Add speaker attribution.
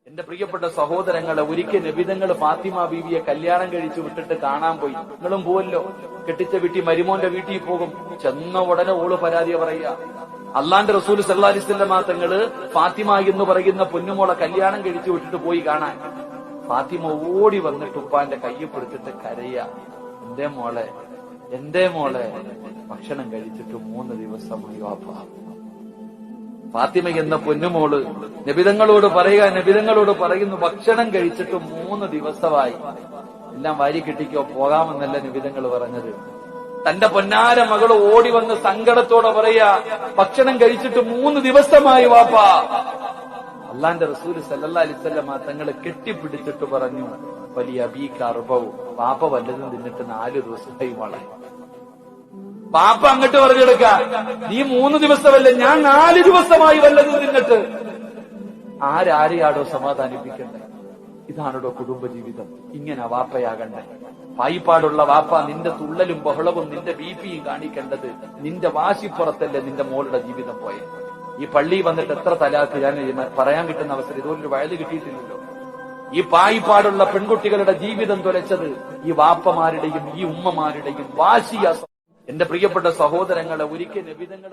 Speaker 1: എന്റെ പ്രിയപ്പെട്ട സഹോദരങ്ങളെ, ഒരിക്കൽ നബിതങ്ങൾ ഫാത്തിമ ബീവിയെ കല്യാണം കഴിച്ചു വിട്ടിട്ട് കാണാൻ പോയി. നിങ്ങളും പോവല്ലോ, കെട്ടിച്ച വീട്ടിൽ മരുമോന്റെ വീട്ടിൽ പോകും. ചെന്ന ഉടനെ ഓള് പരാതി പറയുക. അള്ളാന്റെ റസൂൽ സല്ലല്ലാഹു അലൈഹി വസല്ലം തങ്ങള് ഫാത്തിമ എന്ന് പറയുന്ന പൊന്നുമോളെ കല്യാണം കഴിച്ചു വിട്ടിട്ട് പോയി കാണാൻ. ഫാത്തിമ ഓടി വന്നിട്ട് ഉപ്പാന്റെ കയ്യിൽ പിടിച്ചിട്ട് കരയ, എന്റെ മോളെ ഭക്ഷണം കഴിച്ചിട്ട് 3 ദിവസമായി വാപ്പ. ഫാത്തിമ എന്ന പൊന്നുമോള് നബിതങ്ങളോട് പറയുന്നു, ഭക്ഷണം കഴിച്ചിട്ട് 3 ദിവസമായി. എല്ലാം വാരി കെട്ടിക്കോ, പോകാമെന്നല്ല നബിതങ്ങൾ പറഞ്ഞത്. തന്റെ പൊന്നാര മകള് ഓടി വന്ന് സങ്കടത്തോടെ പറയാ, ഭക്ഷണം കഴിച്ചിട്ട് 3 ദിവസമായി വാപ്പ. അള്ളാന്റെ റസൂൽ സല്ലല്ലാഹു അലൈഹി വസല്ലം തങ്ങളെ കെട്ടിപ്പിടിച്ചിട്ട് പറഞ്ഞു, വലിയ അബീക അർബഉ, വാപ്പ വല്ലതും തിന്നിട്ട് 4 ദിവസമായി മോളെ. പാപ്പ അങ്ങോട്ട് പറഞ്ഞെടുക്ക, നീ 3 ദിവസമല്ല, ഞാൻ 4 ദിവസമായി വല്ലതും തിന്നിട്ട്. ആരാരെയാടോ സമാധാനിപ്പിക്കണ്ടേ? ഇതാണോ കുടുംബജീവിതം? ഇങ്ങനെ വാപ്പയാകണ്ടേ? പായിപ്പാടുള്ള വാപ്പ നിന്റെ തുള്ളലും ബഹളവും നിന്റെ ബിപിയും കാണിക്കേണ്ടത് നിന്റെ വാശിപ്പുറത്തല്ലേ നിന്റെ മോളുടെ ജീവിതം പോയെ. ഈ പള്ളി വന്നിട്ട് എത്ര തലാക്ക് ഞാൻ പറയാൻ കിട്ടുന്ന അവസരം ഇതുപോലൊരു വയത് കിട്ടിയിട്ടില്ലല്ലോ. ഈ പായിപ്പാടുള്ള പെൺകുട്ടികളുടെ ജീവിതം തുലച്ചത് ഈ വാപ്പമാരുടെയും ഈ ഉമ്മമാരുടെയും വാശിയ. എന്റെ പ്രിയപ്പെട്ട സഹോദരങ്ങളെ, ഒരിക്കൽ നബിതങ്ങൾ